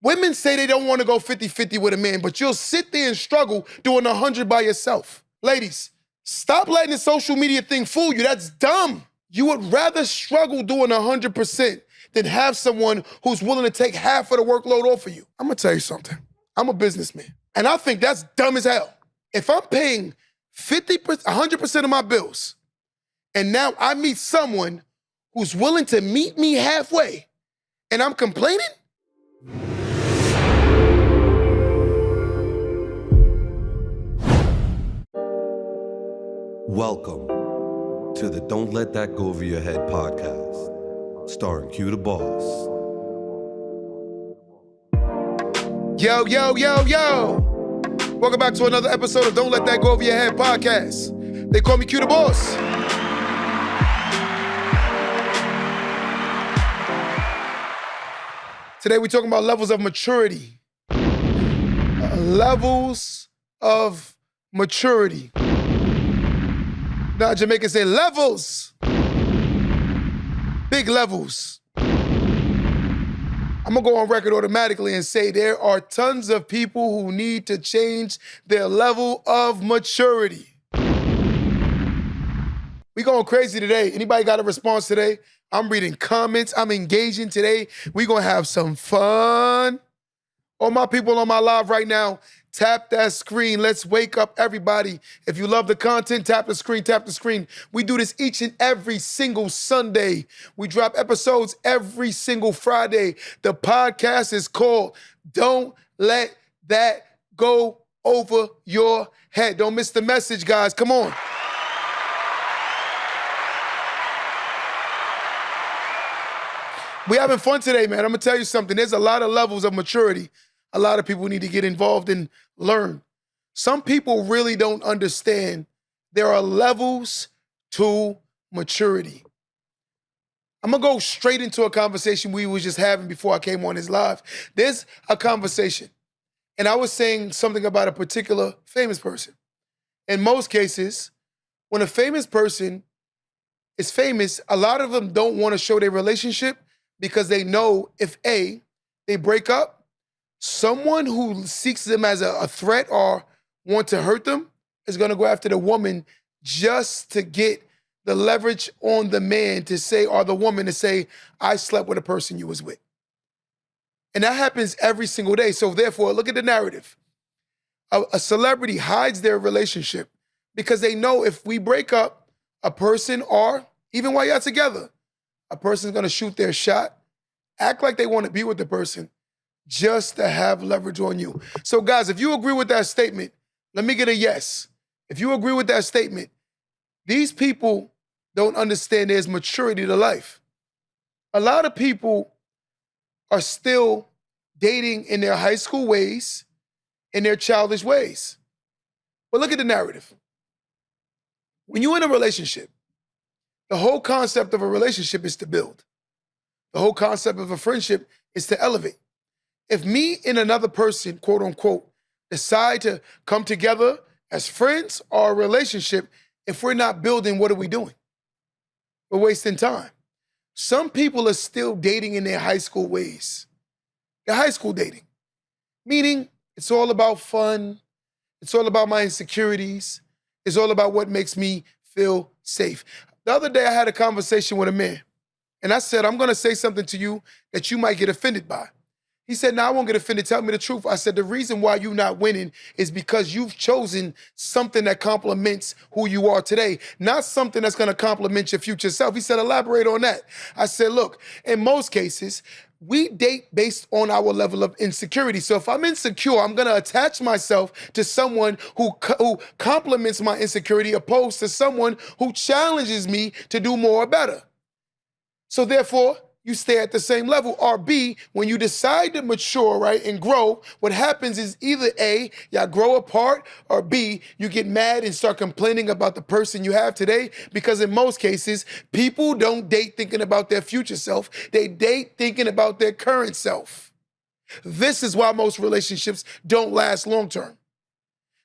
Women say they don't want to go 50-50 with a man, but you'll sit there and struggle doing 100 by yourself. Ladies, stop letting the social media thing fool you. That's dumb. You would rather struggle doing 100% than have someone who's willing to take half of the workload off of you. I'm gonna tell you something. I'm a businessman, and I think that's dumb as hell. If I'm paying 100% of my bills, and now I meet someone who's willing to meet me halfway, and I'm complaining? Welcome to the Don't Let That Go Over Your Head podcast, starring Q the Boss. Yo, yo, yo, yo. Welcome back to another episode of Don't Let That Go Over Your Head podcast. They call me Q the Boss. Today we're talking about levels of maturity. Levels of maturity. Now Jamaicans say levels. Big levels. I'm gonna go on record automatically and say there are tons of people who need to change their level of maturity. We going crazy today. Anybody got a response today? I'm reading comments. I'm engaging today. We gonna have some fun. All my people on my live right now, tap that screen. Let's wake up everybody. If you love the content, tap the screen, tap the screen. We do this each and every single Sunday. We drop episodes every single Friday. The podcast is called Don't Let That Go Over Your Head. Don't miss the message, guys. Come on. We having fun today, man. I'm gonna tell you something. There's a lot of levels of maturity. A lot of people need to get involved and learn. Some people really don't understand there are levels to maturity. I'm gonna go straight into a conversation we was just having before I came on this live. There's a conversation, and I was saying something about a particular famous person. In most cases, when a famous person is famous, a lot of them don't want to show their relationship because they know if A, they break up, someone who seeks them as a threat or want to hurt them is gonna go after the woman just to get the leverage on the man to say, or the woman to say, I slept with a person you was with. And that happens every single day. So therefore, look at the narrative. A celebrity hides their relationship because they know if we break up, a person, or even while y'all together, a person's gonna shoot their shot, act like they wanna be with the person, just to have leverage on you. So guys, if you agree with that statement, let me get a yes. If you agree with that statement, these people don't understand there's maturity to life. A lot of people are still dating in their high school ways, in their childish ways. But look at the narrative. When you're in a relationship, the whole concept of a relationship is to build. The whole concept of a friendship is to elevate. If me and another person, quote unquote, decide to come together as friends or a relationship, if we're not building, what are we doing? We're wasting time. Some people are still dating in their high school ways. They're high school dating, meaning it's all about fun. It's all about my insecurities. It's all about what makes me feel safe. The other day I had a conversation with a man, and I said, I'm gonna say something to you that you might get offended by. He said, no, I won't get offended. Tell me the truth. I said, the reason why you're not winning is because you've chosen something that complements who you are today, not something that's going to complement your future self. He said, elaborate on that. I said, look, in most cases, we date based on our level of insecurity. So if I'm insecure, I'm going to attach myself to someone who complements my insecurity opposed to someone who challenges me to do more or better. So therefore, you stay at the same level. Or B, when you decide to mature, right, and grow, what happens is either A, y'all grow apart, or B, you get mad and start complaining about the person you have today, because in most cases, people don't date thinking about their future self. They date thinking about their current self. This is why most relationships don't last long term.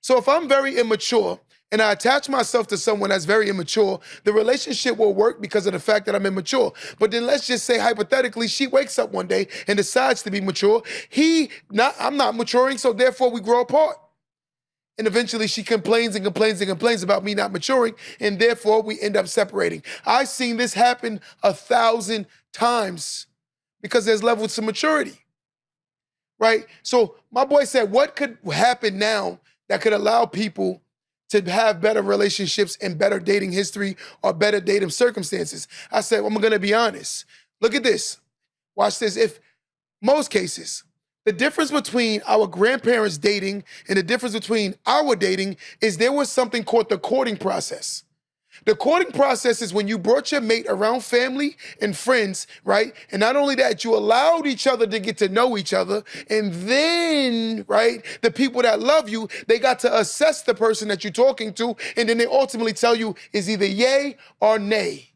So if I'm very immature, and I attach myself to someone that's very immature, the relationship will work because of the fact that I'm immature. But then let's just say hypothetically, she wakes up one day and decides to be mature. I'm not maturing, so therefore we grow apart. And eventually she complains and complains and complains about me not maturing, and therefore we end up separating. I've seen this happen 1,000 times because there's levels to maturity, right? So my boy said, what could happen now that could allow people to have better relationships and better dating history or better dating circumstances? I said, well, I'm gonna be honest. Look at this. Watch this. If most cases, the difference between our grandparents dating and the difference between our dating is there was something called the courting process. The courting process is when you brought your mate around family and friends, right? And not only that, you allowed each other to get to know each other. And then, right, the people that love you, they got to assess the person that you're talking to. And then they ultimately tell you is either yay or nay.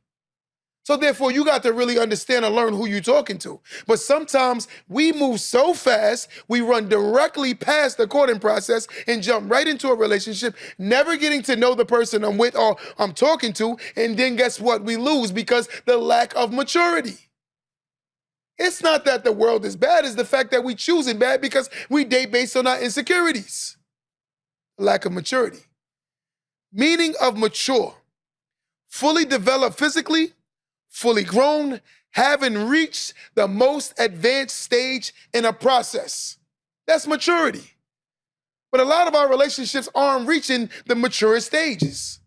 So therefore, you got to really understand and learn who you're talking to. But sometimes we move so fast, we run directly past the courting process and jump right into a relationship, never getting to know the person I'm with or I'm talking to. And then guess what? We lose because the lack of maturity. It's not that the world is bad, it's the fact that we choose it bad because we date based on our insecurities. Lack of maturity. Meaning of mature. Fully developed physically, fully grown, having reached the most advanced stage in a process. That's maturity. But a lot of our relationships aren't reaching the mature stages.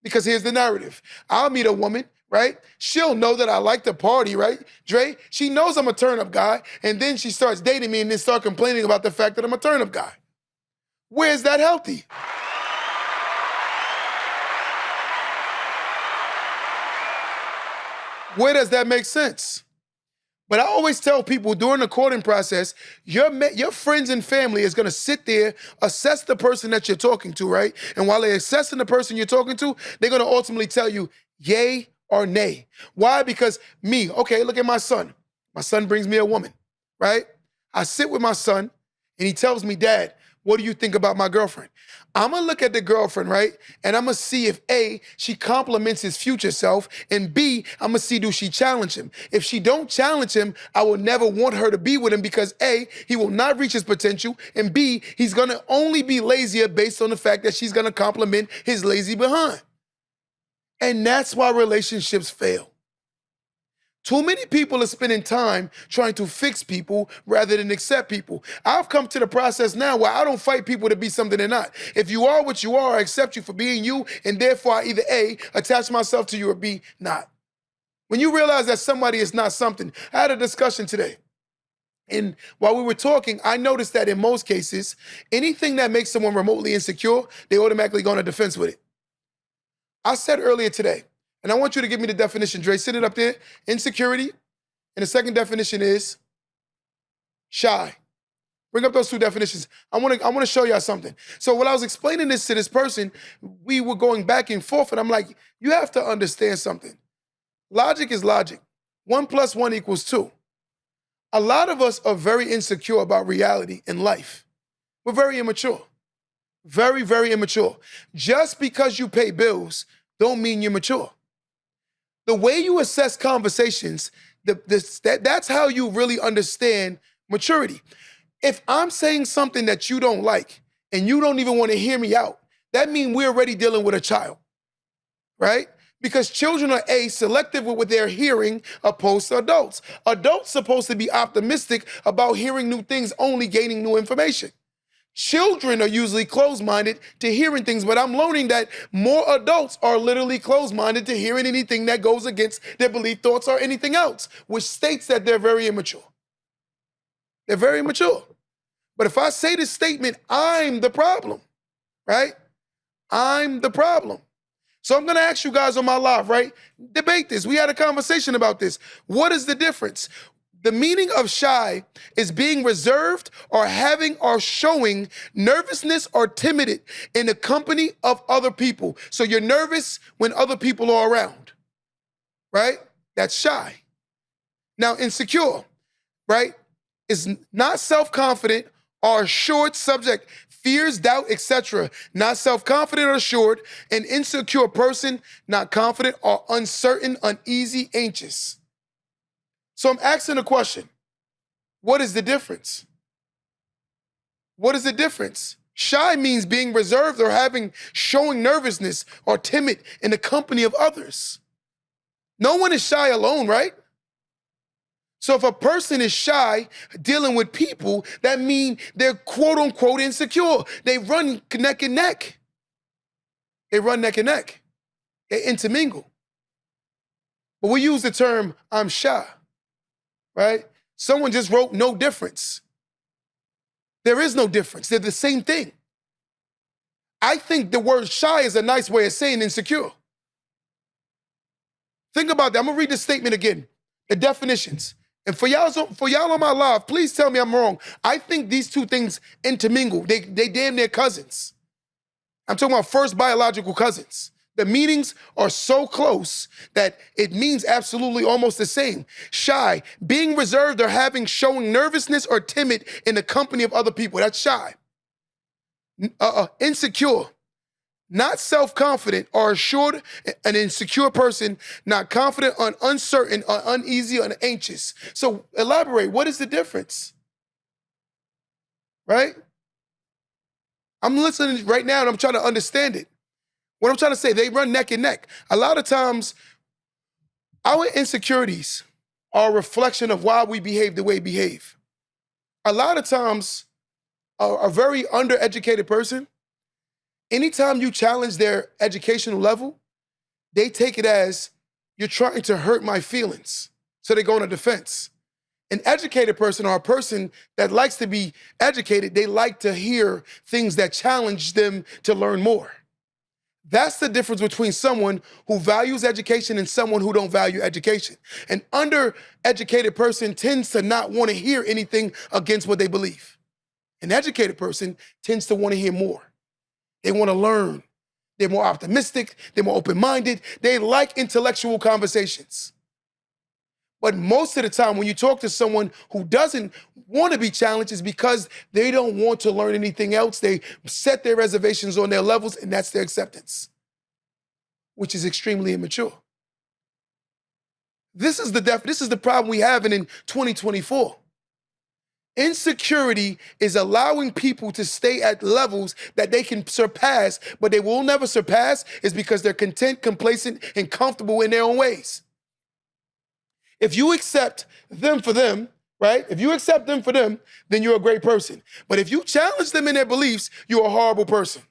Because here's the narrative. I'll meet a woman, right? She'll know that I like to party, right? Dre, she knows I'm a turn-up guy, and then she starts dating me and then start complaining about the fact that I'm a turn-up guy. Where's that healthy? Where does that make sense? But I always tell people during the courting process, your friends and family is gonna sit there, assess the person that you're talking to, right? And while they're assessing the person you're talking to, they're gonna ultimately tell you yay or nay. Why? Because okay, look at my son. My son brings me a woman, right? I sit with my son and he tells me, Dad, what do you think about my girlfriend? I'm gonna look at the girlfriend, right? And I'm gonna see if A, she compliments his future self, and B, I'm gonna see do she challenge him. If she don't challenge him, I will never want her to be with him because A, he will not reach his potential, and B, he's gonna only be lazier based on the fact that she's gonna compliment his lazy behind. And that's why relationships fail. Too many people are spending time trying to fix people rather than accept people. I've come to the process now where I don't fight people to be something they're not. If you are what you are, I accept you for being you, and therefore I either A, attach myself to you, or B, not. When you realize that somebody is not something, I had a discussion today. And while we were talking, I noticed that in most cases, anything that makes someone remotely insecure, they automatically go on a defense with it. I said earlier today, and I want you to give me the definition, Dre. Send it up there. Insecurity. And the second definition is shy. Bring up those two definitions. I want to show y'all something. So when I was explaining this to this person, we were going back and forth, and I'm like, you have to understand something. Logic is logic. 1 + 1 = 2. A lot of us are very insecure about reality in life. We're very immature. Very, very immature. Just because you pay bills don't mean you're mature. The way you assess conversations, that's how you really understand maturity. If I'm saying something that you don't like and you don't even want to hear me out, that means we're already dealing with a child, right? Because children are selective with what they're hearing opposed to adults. Adults supposed to be optimistic about hearing new things, only gaining new information. Children are usually closed-minded to hearing things, but I'm learning that more adults are literally closed-minded to hearing anything that goes against their belief, thoughts, or anything else, which states that they're very immature. They're very immature. But if I say this statement, I'm the problem, right? I'm the problem. So I'm gonna ask you guys on my live, right? Debate this. We had a conversation about this. What is the difference? The meaning of shy is being reserved or having or showing nervousness or timid in the company of other people. So you're nervous when other people are around, right? That's shy. Now, insecure, right, is not self-confident or assured subject, fears, doubt, etc. Not self-confident or assured. An insecure person, not confident or uncertain, uneasy, anxious. So I'm asking a question. What is the difference? What is the difference? Shy means being reserved or showing nervousness or timid in the company of others. No one is shy alone, right? So if a person is shy dealing with people, that means they're quote unquote insecure. They run neck and neck. They run neck and neck. They intermingle. But we use the term, I'm shy, right? Someone just wrote no difference. There is no difference. They're the same thing. I think the word shy is a nice way of saying insecure. Think about that. I'm gonna read the statement again, the definitions. And for y'all on my live, please tell me I'm wrong. I think these two things intermingle. They damn near cousins. I'm talking about first biological cousins. The meanings are so close that it means absolutely almost the same. Shy, being reserved or showing nervousness or timid in the company of other people. That's shy. Insecure, not self-confident or assured, an insecure person, not confident or uncertain or uneasy or anxious. So elaborate, what is the difference? Right? I'm listening right now and I'm trying to understand it. What I'm trying to say, they run neck and neck. A lot of times, our insecurities are a reflection of why we behave the way we behave. A lot of times, a very undereducated person, anytime you challenge their educational level, they take it as you're trying to hurt my feelings. So they go on a defense. An educated person or a person that likes to be educated, they like to hear things that challenge them to learn more. That's the difference between someone who values education and someone who don't value education. An undereducated person tends to not want to hear anything against what they believe. An educated person tends to want to hear more. They want to learn. They're more optimistic. They're more open-minded. They like intellectual conversations. But most of the time, when you talk to someone who doesn't want to be challenged, it's because they don't want to learn anything else. They set their reservations on their levels, and that's their acceptance, which is extremely immature. This is the problem we have in 2024. Insecurity is allowing people to stay at levels that they can surpass, but they will never surpass is because they're content, complacent, and comfortable in their own ways. If you accept them for them, right? If you accept them for them, then you're a great person. But if you challenge them in their beliefs, you're a horrible person.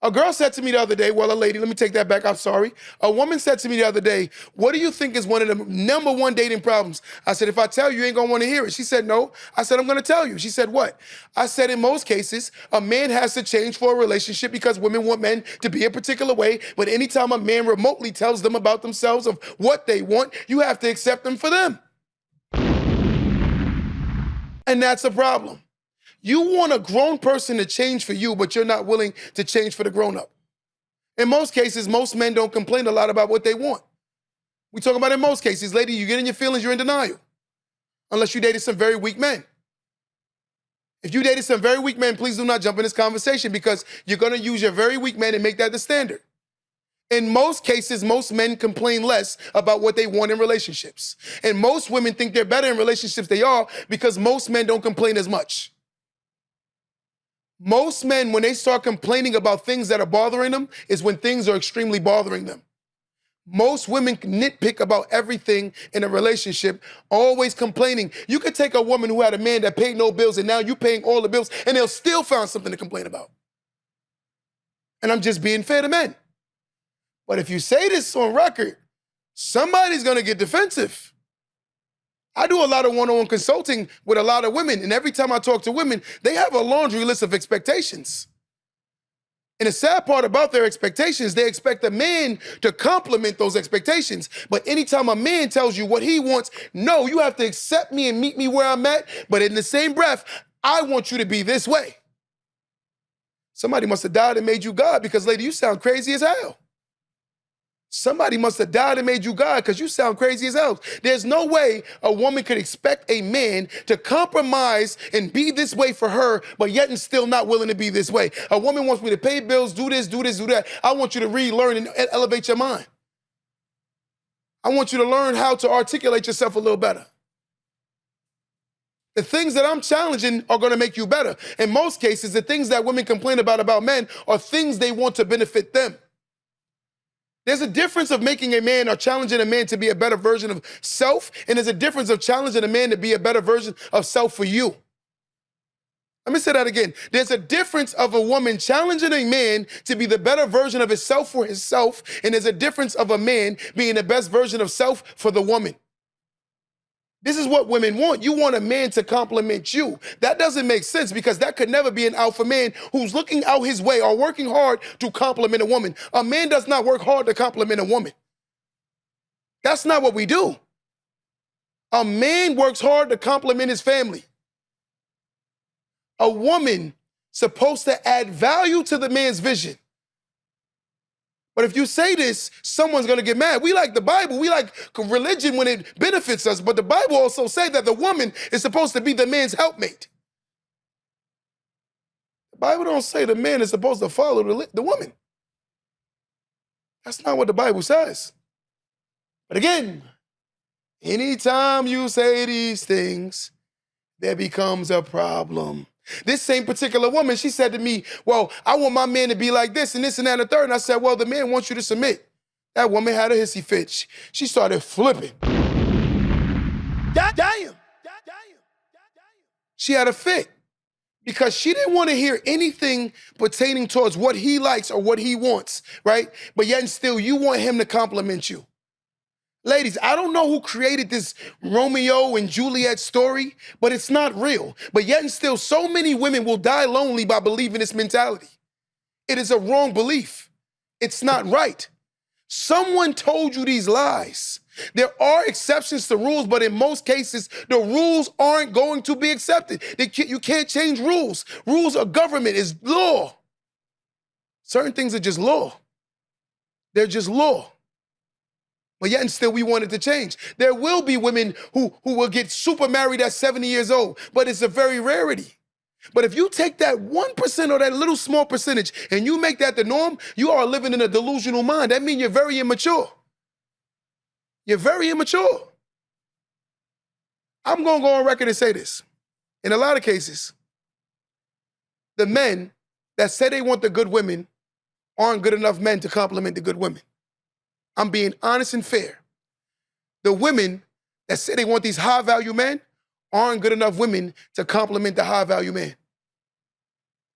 A girl said to me the other day, well, a lady, let me take that back, I'm sorry. A woman said to me the other day, what do you think is one of the number one dating problems? I said, if I tell you, you ain't gonna wanna hear it. She said, no. I said, I'm gonna tell you. She said, what? I said, in most cases, a man has to change for a relationship because women want men to be a particular way, but anytime a man remotely tells them about themselves, of what they want, you have to accept them for them. And that's a problem. You want a grown person to change for you, but you're not willing to change for the grown-up. In most cases, most men don't complain a lot about what they want. We talk about in most cases, lady, you get in your feelings, you're in denial. Unless you dated some very weak men. If you dated some very weak men, please do not jump in this conversation because you're gonna use your very weak men and make that the standard. In most cases, most men complain less about what they want in relationships. And most women think they're better in relationships they are because most men don't complain as much. Most men, when they start complaining about things that are bothering them, is when things are extremely bothering them. Most women nitpick about everything in a relationship, always complaining. You could take a woman who had a man that paid no bills and now you paying all the bills and they'll still find something to complain about. And I'm just being fair to men. But if you say this on record, somebody's gonna get defensive. I do a lot of one-on-one consulting with a lot of women, and every time I talk to women, they have a laundry list of expectations. And the sad part about their expectations, they expect a man to compliment those expectations. But anytime a man tells you what he wants, no, you have to accept me and meet me where I'm at, but in the same breath, I want you to be this way. Somebody must have died and made you God because, lady, you sound crazy as hell. Somebody must have died and made you God because you sound crazy as hell. There's no way a woman could expect a man to compromise and be this way for her, but yet and still not willing to be this way. A woman wants me to pay bills, do this, do this, do that. I want you to read, learn, and elevate your mind. I want you to learn how to articulate yourself a little better. The things that I'm challenging are going to make you better. In most cases, the things that women complain about men are things they want to benefit them. There's a difference of making a man or challenging a man to be a better version of self, and there's a difference of challenging a man to be a better version of self for you. Let me say that again. There's a difference of a woman challenging a man to be the better version of himself for himself, and there's a difference of a man being the best version of self for the woman. This is what women want. You want a man to compliment you. That doesn't make sense because that could never be an alpha man who's looking out his way or working hard to compliment a woman. A man does not work hard to compliment a woman. That's not what we do. A man works hard to compliment his family. A woman supposed to add value to the man's vision. But if you say this, someone's going to get mad. We like the Bible. We like religion when it benefits us. But the Bible also says that the woman is supposed to be the man's helpmate. The Bible don't say the man is supposed to follow the woman. That's not what the Bible says. But again, anytime you say these things, there becomes a problem. This same particular woman, she said to me, well, I want my man to be like this and this and that and the third. And I said, well, the man wants you to submit. That woman had a hissy fit. She started flipping. Damn. She had a fit because she didn't want to hear anything pertaining towards what he likes or what he wants, right? But yet and still, you want him to compliment you. Ladies, I don't know who created this Romeo and Juliet story, but it's not real. But yet and still, so many women will die lonely by believing this mentality. It is a wrong belief. It's not right. Someone told you these lies. There are exceptions to rules, but in most cases, the rules aren't going to be accepted. You can't change rules. Rules of government is law. Certain things are just law. They're just law. But yet and still we want it to change. There will be women who will get super married at 70 years old, but it's a very rarity. But if you take that 1% or that little small percentage and you make that the norm, you are living in a delusional mind. That means you're very immature. You're very immature. I'm going to go on record and say this. In a lot of cases, the men that say they want the good women aren't good enough men to compliment the good women. I'm being honest and fair. The women that say they want these high-value men aren't good enough women to compliment the high-value man.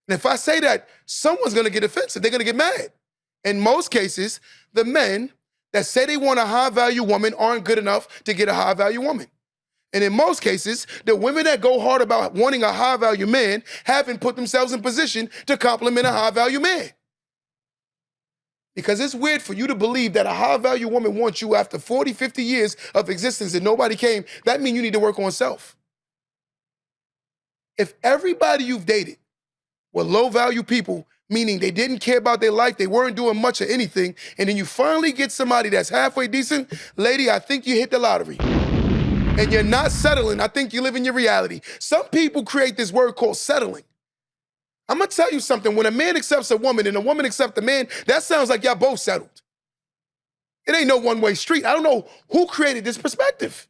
And if I say that, someone's going to get offensive. They're going to get mad. In most cases, the men that say they want a high-value woman aren't good enough to get a high-value woman. And in most cases, the women that go hard about wanting a high-value man haven't put themselves in position to compliment a high-value man. Because it's weird for you to believe that a high-value woman wants you after 40, 50 years of existence and nobody came. That means you need to work on self. If everybody you've dated were low-value people, meaning they didn't care about their life, they weren't doing much of anything, and then you finally get somebody that's halfway decent, lady, I think you hit the lottery. And you're not settling. I think you live in your reality. Some people create this word called settling. I'm going to tell you something. When a man accepts a woman and a woman accepts a man, that sounds like y'all both settled. It ain't no one-way street. I don't know who created this perspective.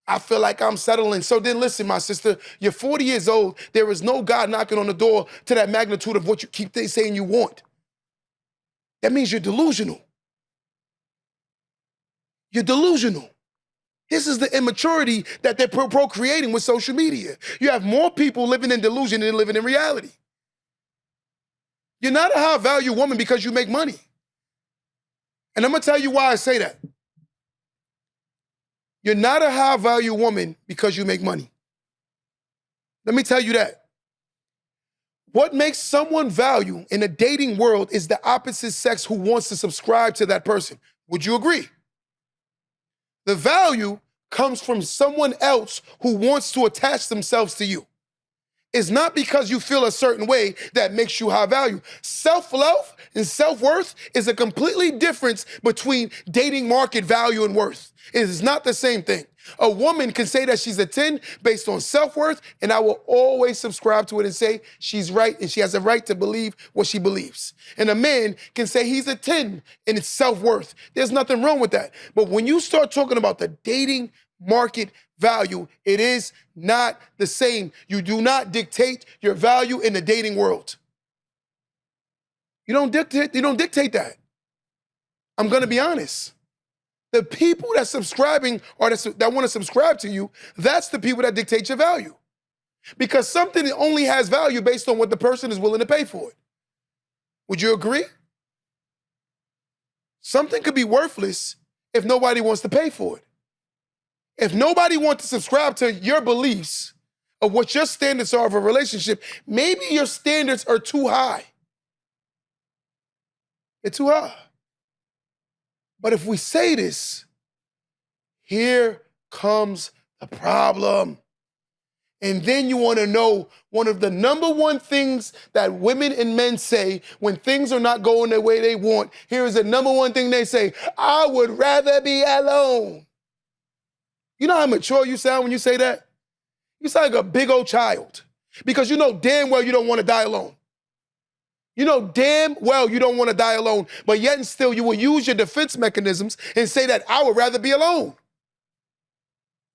I feel like I'm settling. So then listen, my sister, you're 40 years old. There is no God knocking on the door to that magnitude of what you keep saying you want. That means you're delusional. You're delusional. This is the immaturity that they're procreating with social media. You have more people living in delusion than living in reality. You're not a high-value woman because you make money. And I'm going to tell you why I say that. You're not a high-value woman because you make money. Let me tell you that. What makes someone value in a dating world is the opposite sex who wants to subscribe to that person. Would you agree? The value comes from someone else who wants to attach themselves to you. is not because you feel a certain way that makes you high value. Self-love and self-worth is a completely difference between dating market value and worth. It is not the same thing. A woman can say that she's a 10 based on self-worth, and I will always subscribe to it and say she's right and she has a right to believe what she believes. And a man can say he's a 10 and it's self-worth. There's nothing wrong with that. But when you start talking about the dating market value, it is not the same. You do not dictate your value in the dating world. You don't dictate that. I'm gonna be honest. The people that's subscribing or that want to subscribe to you, that's the people that dictate your value. Because something only has value based on what the person is willing to pay for it. Would you agree? Something could be worthless if nobody wants to pay for it. If nobody wants to subscribe to your beliefs of what your standards are of a relationship, maybe your standards are too high. They're too high. But if we say this, here comes the problem. And then you want to know one of the number one things that women and men say when things are not going the way they want. Here is the number one thing they say: I would rather be alone. You know how mature you sound when you say that? You sound like a big old child because you know damn well you don't want to die alone. You know damn well you don't want to die alone, but yet and still you will use your defense mechanisms and say that I would rather be alone.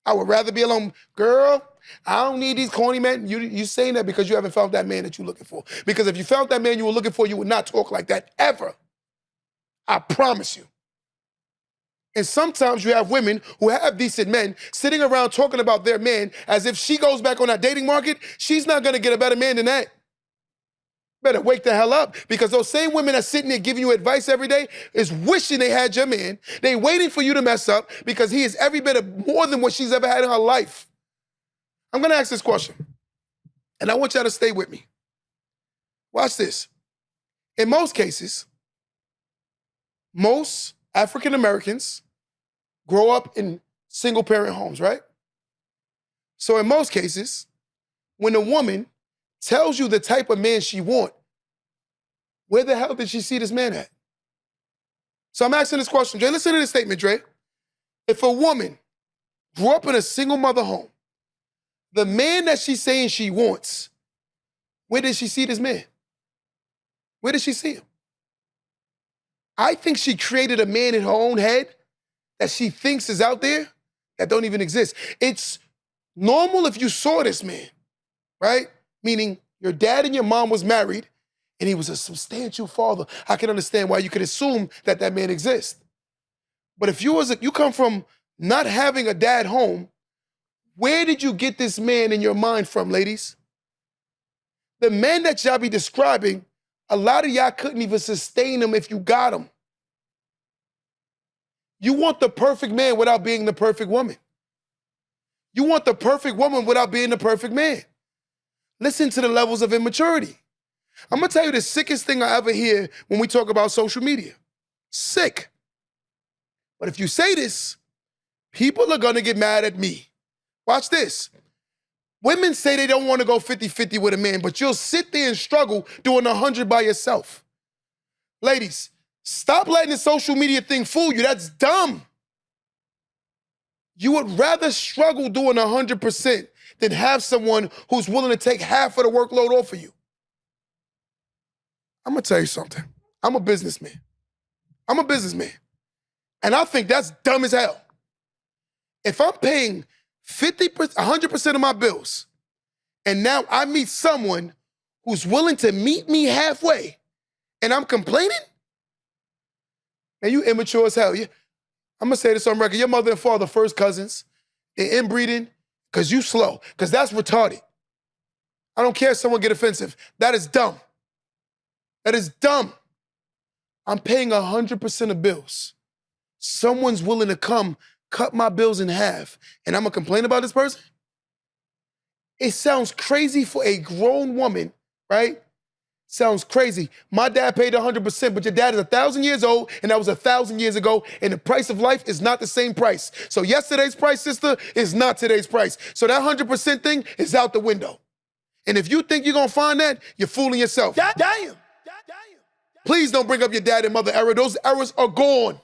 I would rather be alone. Girl, I don't need these corny men. You saying that because you haven't found that man that you're looking for. Because if you found that man you were looking for, you would not talk like that ever. I promise you. And sometimes you have women who have decent men sitting around talking about their man as if she goes back on that dating market, she's not gonna get a better man than that. Better wake the hell up, because those same women that's sitting there giving you advice every day is wishing they had your man. They waiting for you to mess up because he is every bit of more than what she's ever had in her life. I'm gonna ask this question, and I want y'all to stay with me. Watch this. In most cases, most African Americans grow up in single parent homes, right? So in most cases, when a woman tells you the type of man she wants, where the hell did she see this man at? So I'm asking this question, Dre. Listen to this statement, Dre. If a woman grew up in a single mother home, the man that she's saying she wants, where did she see this man? Where did she see him? I think she created a man in her own head that she thinks is out there that don't even exist. It's normal if you saw this man, right? Meaning your dad and your mom was married and he was a substantial father. I can understand why you could assume that that man exists. But if you come from not having a dad home, where did you get this man in your mind from, ladies? The man that y'all be describing, a lot of y'all couldn't even sustain him if you got him. You want the perfect man without being the perfect woman. You want the perfect woman without being the perfect man. Listen to the levels of immaturity. I'm gonna tell you the sickest thing I ever hear when we talk about social media. Sick. But if you say this, people are gonna get mad at me. Watch this. Women say they don't want to go 50-50 with a man, but you'll sit there and struggle doing 100 by yourself. Ladies, stop letting the social media thing fool you. That's dumb. You would rather struggle doing 100% than have someone who's willing to take half of the workload off of you. I'm gonna tell you something. I'm a businessman. And I think that's dumb as hell. If I'm paying 100% of my bills, and now I meet someone who's willing to meet me halfway, and I'm complaining, man, you immature as hell. I'm gonna say this on record. Your mother and father first cousins, they're inbreeding because you slow, because that's retarded. I don't care if someone get offensive. That is dumb. That is dumb. I'm paying 100% of bills. Someone's willing to come cut my bills in half, and I'm gonna complain about this person? It sounds crazy for a grown woman, right? Sounds crazy. My dad paid 100%, but your dad is 1,000 years old, and that was 1,000 years ago, and the price of life is not the same price. So yesterday's price, sister, is not today's price. So that 100% thing is out the window. And if you think you're gonna find that, you're fooling yourself. Damn. Please don't bring up your dad and mother era. Those eras are gone.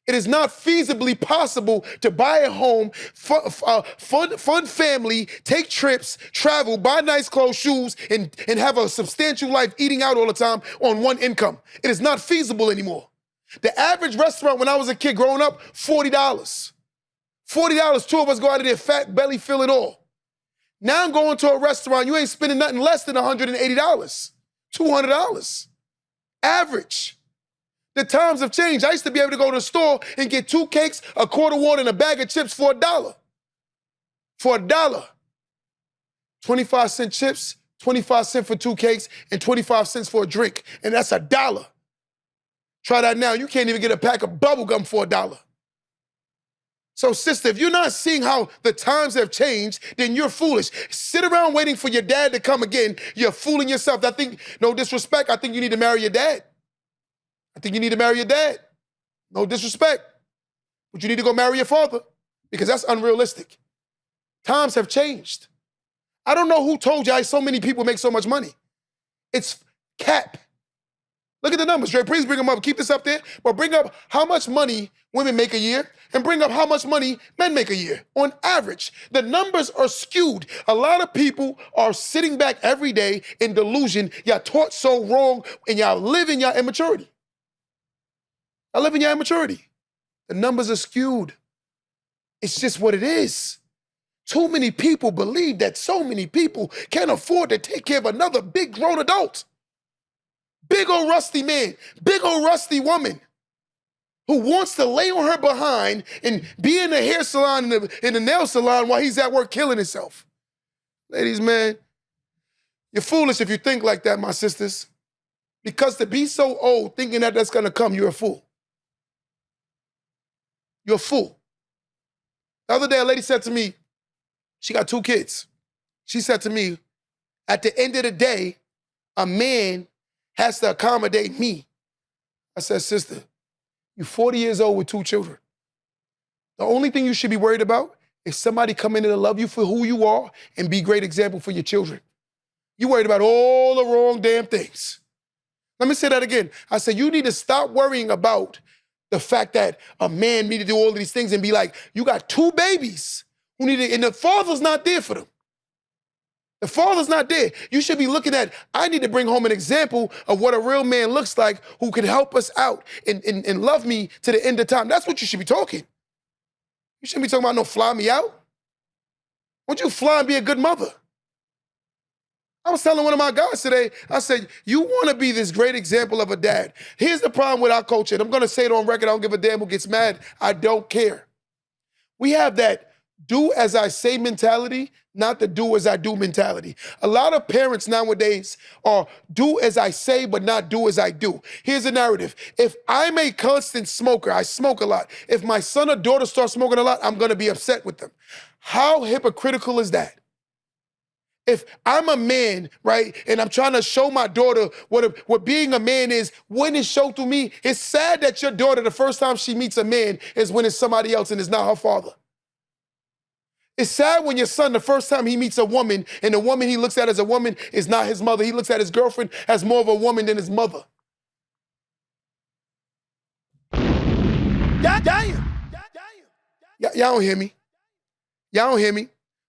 It is not feasibly possible to buy a home, fund family, take trips, travel, buy nice clothes, shoes, and have a substantial life eating out all the time on one income. It is not feasible anymore. The average restaurant when I was a kid growing up, $40. $40, two of us go out of there fat, belly, fill it all. Now I'm going to a restaurant, you ain't spending nothing less than $180, $200. Average. The times have changed. I used to be able to go to the store and get 2 cakes, a quart of water, and a bag of chips for $1. For $1. 25-cent chips, 25 cents for 2 cakes, and 25 cents for a drink. And that's $1. Try that now. You can't even get a pack of bubble gum for $1. So, sister, if you're not seeing how the times have changed, then you're foolish. Sit around waiting for your dad to come again. You're fooling yourself. I think, no disrespect, I think you need to marry your dad. I think you need to marry your dad. No disrespect. But you need to go marry your father because that's unrealistic. Times have changed. I don't know who told you so many people make so much money. It's cap. Look at the numbers, Dre. Please bring them up. Keep this up there. But bring up how much money women make a year and bring up how much money men make a year. On average, the numbers are skewed. A lot of people are sitting back every day in delusion. Y'all taught so wrong and y'all live in your immaturity. I live in your immaturity. The numbers are skewed. It's just what it is. Too many people believe that so many people can't afford to take care of another big grown adult. Big old rusty man, big old rusty woman who wants to lay on her behind and be in the hair salon and in the nail salon while he's at work killing himself. Ladies, man, you're foolish if you think like that, my sisters. Because to be so old thinking that that's gonna come, you're a fool. You're a fool. The other day, a lady said to me, she got 2 kids. She said to me, at the end of the day, a man has to accommodate me. I said, sister, you're 40 years old with 2 children. The only thing you should be worried about is somebody coming in to love you for who you are and be a great example for your children. You're worried about all the wrong damn things. Let me say that again. I said, you need to stop worrying about the fact that a man need to do all of these things and be like, you got 2 babies who need to, and the father's not there for them. The father's not there. You should be looking at, I need to bring home an example of what a real man looks like who can help us out and love me to the end of time. That's what you should be talking. You shouldn't be talking about no fly me out. Why don't you fly and be a good mother? I was telling one of my guys today, I said, you want to be this great example of a dad. Here's the problem with our culture, and I'm going to say it on record. I don't give a damn who gets mad. I don't care. We have that do as I say mentality, not the do as I do mentality. A lot of parents nowadays are do as I say, but not do as I do. Here's the narrative. If I'm a constant smoker, I smoke a lot. If my son or daughter starts smoking a lot, I'm going to be upset with them. How hypocritical is that? If I'm a man, right, and I'm trying to show my daughter what being a man is, when it's shown to me, it's sad that your daughter, the first time she meets a man is when it's somebody else and it's not her father. It's sad when your son, the first time he meets a woman, and the woman he looks at as a woman is not his mother. He looks at his girlfriend as more of a woman than his mother. Damn. Y'all don't hear me. Y'all don't hear me.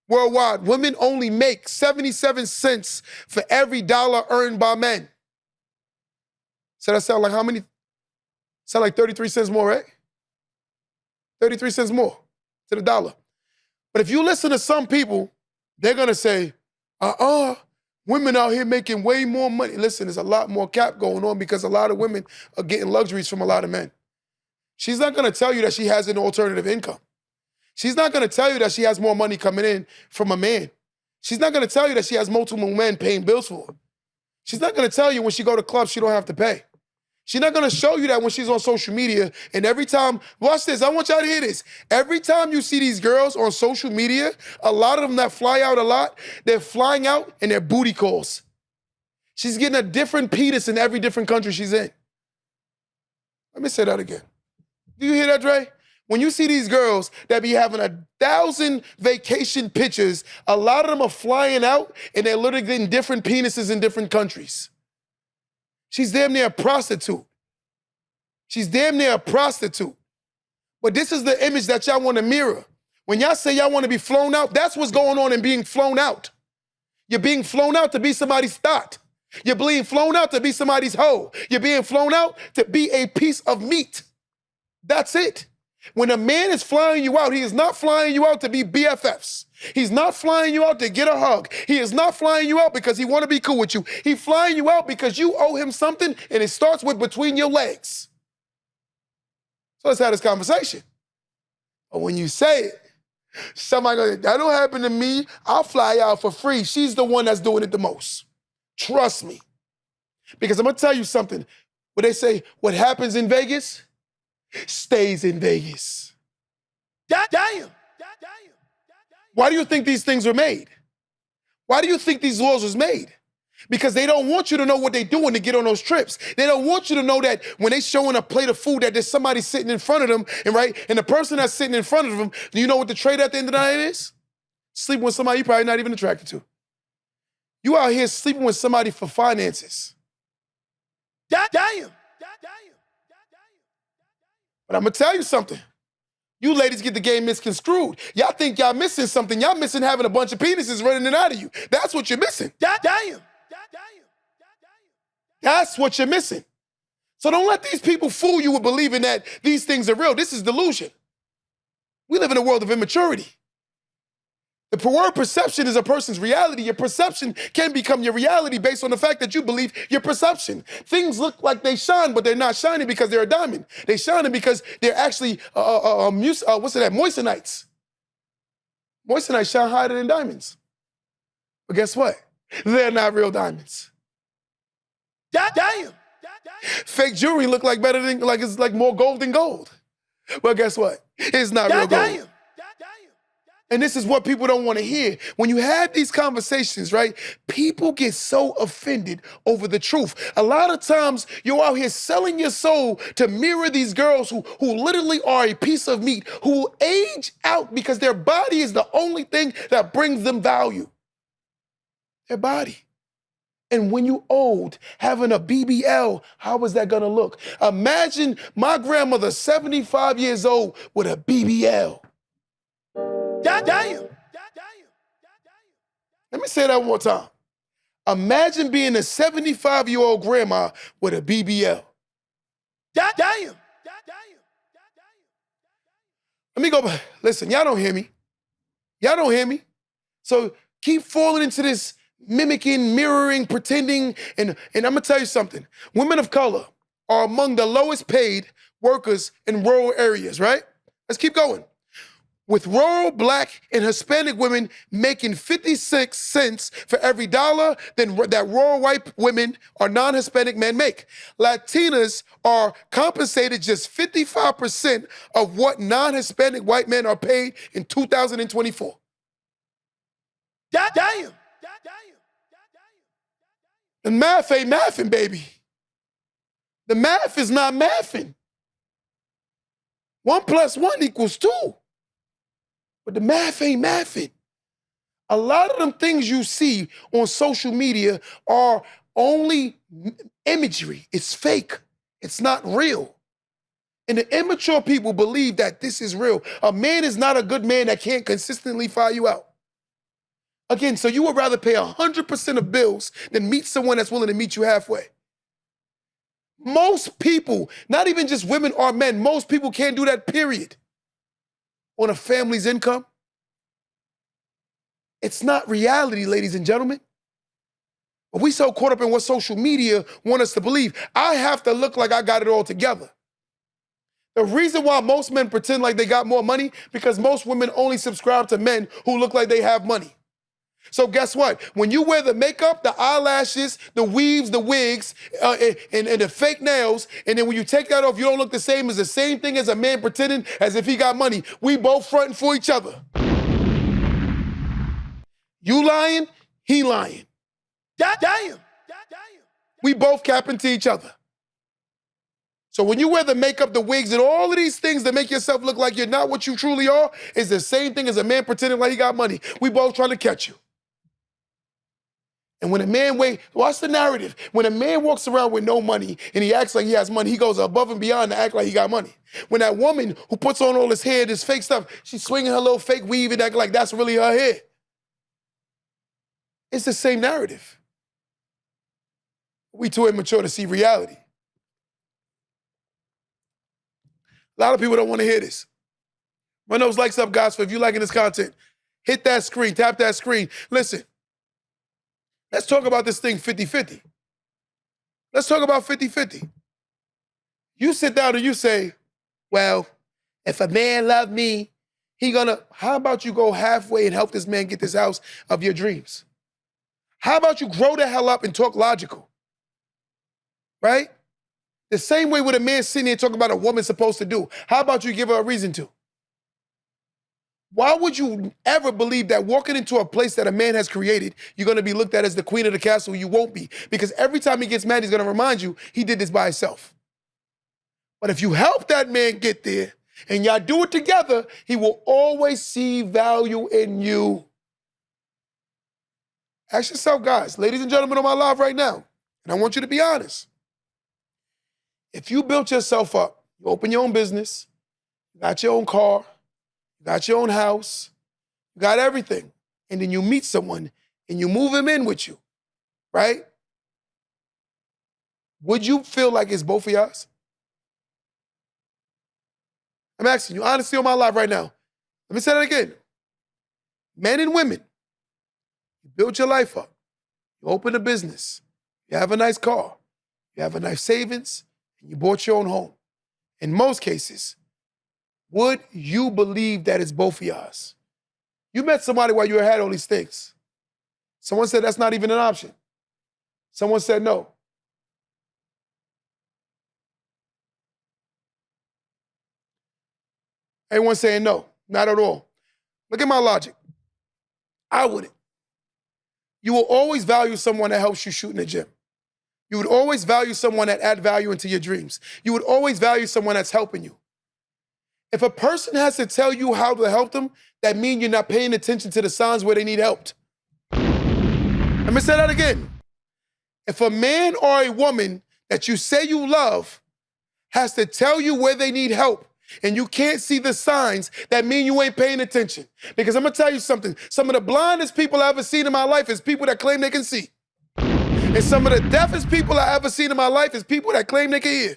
Worldwide, women only make 77 cents for every dollar earned by men. So that sound like how many? Sound like 33 cents more, right? 33 cents more to the dollar. But if you listen to some people, they're gonna say, women out here making way more money. Listen, there's a lot more cap going on because a lot of women are getting luxuries from a lot of men. She's not gonna tell you that she has an alternative income. She's not gonna tell you that she has more money coming in from a man. She's not gonna tell you that she has multiple men paying bills for her. She's not gonna tell you when she go to clubs she don't have to pay. She's not gonna show you that when she's on social media and every time, watch this, I want y'all to hear this. Every time you see these girls on social media, a lot of them that fly out a lot, they're flying out in their booty calls. She's getting a different penis in every different country she's in. Let me say that again. Do you hear that, Dre? When you see these girls that be having 1,000 vacation pictures, a lot of them are flying out and they're literally getting different penises in different countries. She's damn near a prostitute. She's damn near a prostitute. But this is the image that y'all want to mirror. When y'all say y'all want to be flown out, that's what's going on in being flown out. You're being flown out to be somebody's thought. You're being flown out to be somebody's hoe. You're being flown out to be a piece of meat. That's it. When a man is flying you out, he is not flying you out to be BFFs. He's not flying you out to get a hug. He is not flying you out because he want to be cool with you. He's flying you out because you owe him something, and it starts with between your legs. So let's have this conversation. But when you say it, somebody goes, that don't happen to me. I'll fly out for free. She's the one that's doing it the most. Trust me. Because I'm going to tell you something. When they say what happens in Vegas stays in Vegas. Damn. Why do you think these things were made? Why do you think these laws was made? Because they don't want you to know what they're doing to get on those trips. They don't want you to know that when they showing a plate of food that there's somebody sitting in front of them, and the person that's sitting in front of them, do you know what the trade at the end of the night is? Sleeping with somebody you're probably not even attracted to. You out here sleeping with somebody for finances. Damn. But I'm going to tell you something. You ladies get the game misconstrued. Y'all think y'all missing something. Y'all missing having a bunch of penises running in out of you. That's what you're missing. Damn. That's what you're missing. So don't let these people fool you with believing that these things are real. This is delusion. We live in a world of immaturity. The word perception is a person's reality. Your perception can become your reality based on the fact that you believe your perception. Things look like they shine, but they're not shining because they're a diamond. They're shining because they're actually, moissanites. Moissanites shine higher than diamonds. But guess what? They're not real diamonds. Damn. Fake jewelry look like better than, like it's like more gold than gold. But guess what? It's not real gold. And this is what people don't want to hear. When you have these conversations, right, people get so offended over the truth. A lot of times, you're out here selling your soul to mirror these girls who literally are a piece of meat, who will age out because their body is the only thing that brings them value. Their body. And when you old, having a BBL, how is that gonna look? Imagine my grandmother, 75 years old, with a BBL. Damn. Let me say that one more time. Imagine being a 75-year-old grandma with a BBL. Damn. Let me go back. Listen, y'all don't hear me. Y'all don't hear me. So keep falling into this mimicking, mirroring, pretending, and I'm gonna tell you something. Women of color are among the lowest paid workers in rural areas, right? Let's keep going. With rural Black and Hispanic women making 56 cents for every dollar that rural white women or non-Hispanic men make. Latinas are compensated just 55% of what non-Hispanic white men are paid in 2024. Damn. The math ain't mathing, baby. The math is not mathing. 1 + 1 = 2. But the math ain't mathing. A lot of them things you see on social media are only imagery. It's fake. It's not real. And the immature people believe that this is real. A man is not a good man that can't consistently fire you out. Again, so you would rather pay 100% of bills than meet someone that's willing to meet you halfway. Most people, not even just women or men, most people can't do that, period. On a family's income. It's not reality, ladies and gentlemen. But we so caught up in what social media want us to believe. I have to look like I got it all together. The reason why most men pretend like they got more money, because most women only subscribe to men who look like they have money. So guess what? When you wear the makeup, the eyelashes, the weaves, the wigs, and the fake nails, and then when you take that off, you don't look the same as the same thing as a man pretending as if he got money. We both fronting for each other. You lying, he lying. Damn. We both capping to each other. So when you wear the makeup, the wigs, and all of these things that make yourself look like you're not what you truly are, is the same thing as a man pretending like he got money. We both trying to catch you. And when a man watch the narrative. When a man walks around with no money and he acts like he has money, he goes above and beyond to act like he got money. When that woman who puts on all this hair, this fake stuff, she's swinging her little fake weave and acting like that's really her hair. It's the same narrative. We too immature to see reality. A lot of people don't want to hear this. Run those likes up, guys, for if you're liking this content. Hit that screen, tap that screen. Listen, let's talk about this thing 50-50. Let's talk about 50-50. You sit down and you say, well, if a man love me, how about you go halfway and help this man get this house of your dreams? How about you grow the hell up and talk logical? Right? The same way with a man sitting here talking about a woman's supposed to do. How about you give her a reason to? Why would you ever believe that walking into a place that a man has created, you're going to be looked at as the queen of the castle? You won't be. Because every time he gets mad, he's going to remind you he did this by himself. But if you help that man get there and y'all do it together, he will always see value in you. Ask yourself, guys, ladies and gentlemen on my live right now, and I want you to be honest. If you built yourself up, you open your own business, you got your own car, you got your own house, you got everything, and then you meet someone and you move him in with you, right? Would you feel like it's both of y'all's? I'm asking you, honestly, on my live right now. Let me say that again. Men and women, you build your life up, you open a business, you have a nice car, you have a nice savings, and you bought your own home. In most cases, would you believe that it's both of y'all's? You met somebody while you had all these things. Someone said that's not even an option. Someone said no. Everyone's saying no, not at all. Look at my logic. I wouldn't. You will always value someone that helps you shoot in the gym. You would always value someone that adds value into your dreams. You would always value someone that's helping you. If a person has to tell you how to help them, that means you're not paying attention to the signs where they need help. Let me say that again. If a man or a woman that you say you love has to tell you where they need help and you can't see the signs, that mean you ain't paying attention. Because I'm gonna tell you something. Some of the blindest people I ever seen in my life is people that claim they can see. And some of the deafest people I ever seen in my life is people that claim they can hear.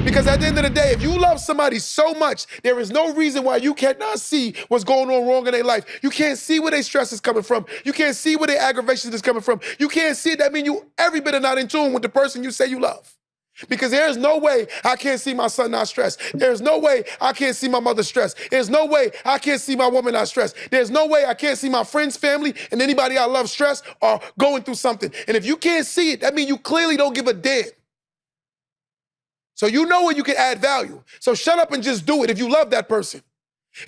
Because at the end of the day, if you love somebody so much, there is no reason why you cannot see what's going on wrong in their life. You can't see where their stress is coming from. You can't see where their aggravation is coming from. You can't see it. That means you every bit are not in tune with the person you say you love. Because there's no way I can't see my son not stressed. There's no way I can't see my mother stressed. There's no way I can't see my woman not stressed. There's no way I can't see my friends, family, and anybody I love stressed or going through something. And if you can't see it, that means you clearly don't give a damn. So you know where you can add value. So shut up and just do it if you love that person.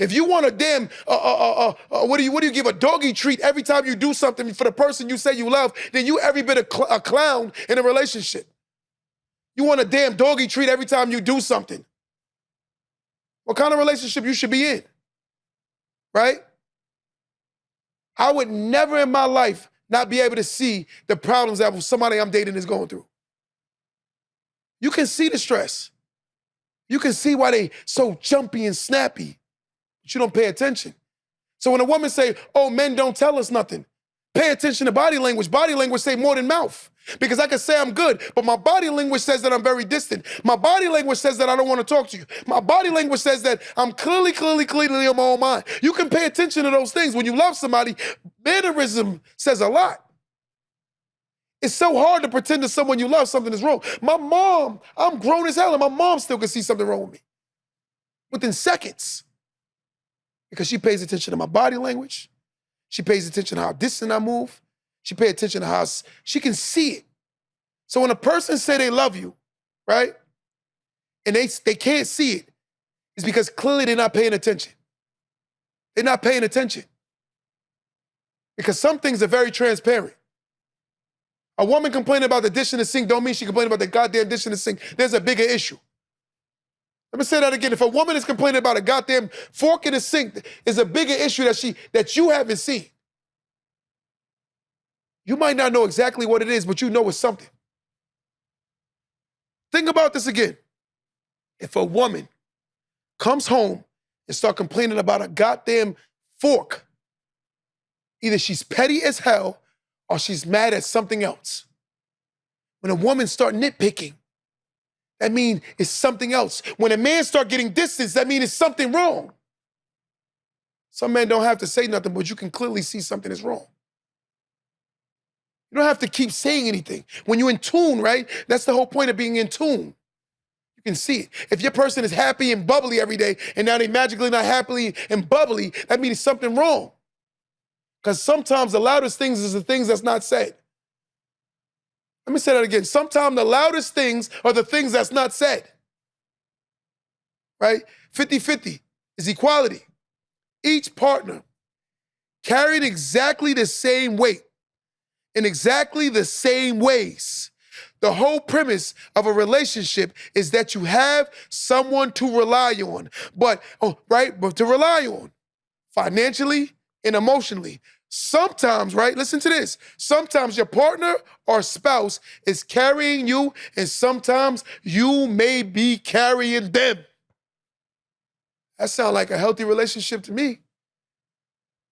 If you want a damn, what do you give a doggy treat every time you do something for the person you say you love, then you every bit a clown in a relationship. You want a damn doggy treat every time you do something. What kind of relationship you should be in, right? I would never in my life not be able to see the problems that somebody I'm dating is going through. You can see the stress. You can see why they so jumpy and snappy, but you don't pay attention. So when a woman say, oh, men don't tell us nothing, pay attention to body language. Body language say more than mouth. Because I can say I'm good, but my body language says that I'm very distant. My body language says that I don't want to talk to you. My body language says that I'm clearly on my own mind. You can pay attention to those things. When you love somebody, mannerism says a lot. It's so hard to pretend to someone you love something is wrong. My mom, I'm grown as hell, and my mom still can see something wrong with me within seconds. Because she pays attention to my body language. She pays attention to how distant I move. She pays attention to how she can see it. So when a person say they love you, right, and they can't see it, it's because clearly they're not paying attention. They're not paying attention. Because some things are very transparent. A woman complaining about the dish in the sink don't mean she complaining about the goddamn dish in the sink. There's a bigger issue. Let me say that again. If a woman is complaining about a goddamn fork in the sink, is a bigger issue that you haven't seen. You might not know exactly what it is, but you know it's something. Think about this again. If a woman comes home and start complaining about a goddamn fork, either she's petty as hell or she's mad at something else. When a woman start nitpicking, that means it's something else. When a man start getting distance, that means it's something wrong. Some men don't have to say nothing, but you can clearly see something is wrong. You don't have to keep saying anything. When you're in tune, right? That's the whole point of being in tune. You can see it. If your person is happy and bubbly every day, and now they magically not happy and bubbly, that means something wrong. Because sometimes the loudest things is the things that's not said. Let me say that again. Sometimes the loudest things are the things that's not said. Right? 50-50 is equality. Each partner carried exactly the same weight in exactly the same ways. The whole premise of a relationship is that you have someone to rely on, but to rely on financially and emotionally. Sometimes, right, listen to this. Sometimes your partner or spouse is carrying you, and sometimes you may be carrying them. That sounds like a healthy relationship to me.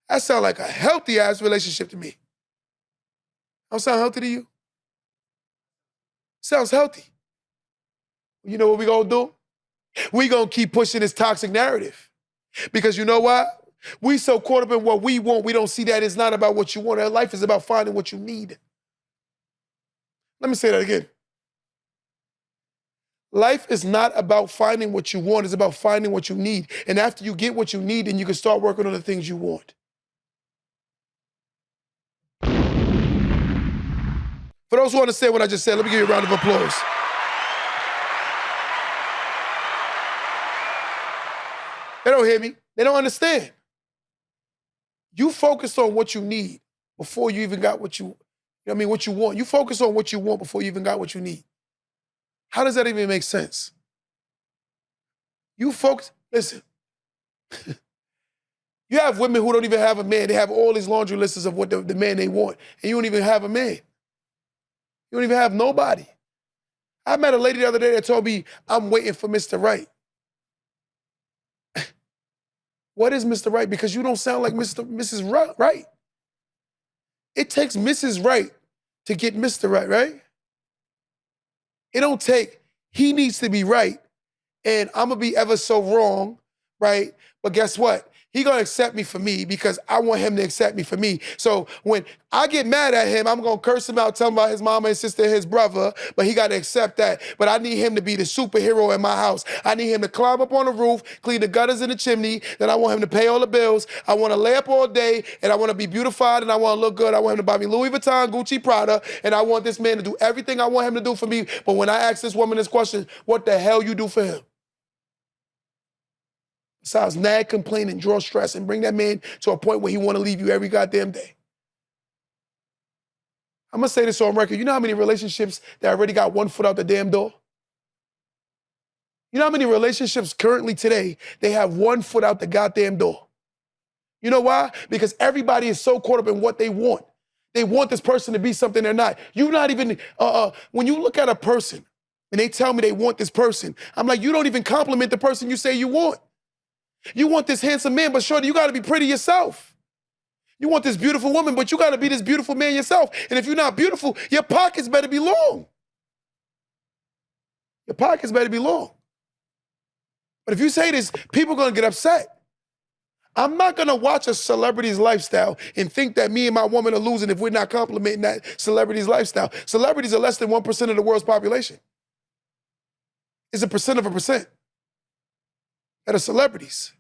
That sounds like a healthy-ass relationship to me. Don't sound healthy to you? Sounds healthy. You know what we gonna do? We gonna keep pushing this toxic narrative. Because you know what? We so caught up in what we want, we don't see that it's not about what you want. Our life is about finding what you need. Let me say that again. Life is not about finding what you want, it's about finding what you need. And after you get what you need, then you can start working on the things you want. For those who understand what I just said, let me give you a round of applause. They don't hear me. They don't understand. You focus on what you need before you even got what you want. You focus on what you want before you even got what you need. How does that even make sense? You folks, listen. You have women who don't even have a man. They have all these laundry lists of what the man they want, and you don't even have a man. You don't even have nobody. I met a lady the other day that told me, I'm waiting for Mr. Right. What is Mr. Right? Because you don't sound like Mrs. Right. It takes Mrs. Right to get Mr. Right, right? It don't take, he needs to be right, and I'm gonna be ever so wrong, right? But guess what? He gonna accept me for me because I want him to accept me for me. So when I get mad at him, I'm gonna curse him out, tell him about his mama, his sister, his brother, but he gotta accept that. But I need him to be the superhero in my house. I need him to climb up on the roof, clean the gutters in the chimney, then I want him to pay all the bills. I wanna lay up all day, and I wanna be beautified, and I wanna look good. I want him to buy me Louis Vuitton, Gucci, Prada, and I want this man to do everything I want him to do for me. But when I ask this woman this question, what the hell you do for him? Besides nag, complain, and draw stress and bring that man to a point where he want to leave you every goddamn day. I'm going to say this on record. You know how many relationships that already got one foot out the damn door? You know how many relationships currently today, they have one foot out the goddamn door? You know why? Because everybody is so caught up in what they want. They want this person to be something they're not. You're not even, when you look at a person and they tell me they want this person, I'm like, you don't even compliment the person you say you want. You want this handsome man, but shorty, you gotta be pretty yourself. You want this beautiful woman, but you gotta be this beautiful man yourself. And if you're not beautiful, your pockets better be long. Your pockets better be long. But if you say this, people are gonna get upset. I'm not gonna watch a celebrity's lifestyle and think that me and my woman are losing if we're not complimenting that celebrity's lifestyle. Celebrities are less than 1% of the world's population. It's a percent of a percent that are celebrities.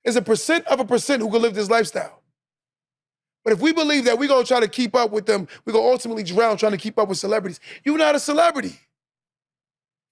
It's a percent of a percent who can live this lifestyle. But if we believe that we're gonna try to keep up with them, we're gonna ultimately drown trying to keep up with celebrities. You're not a celebrity.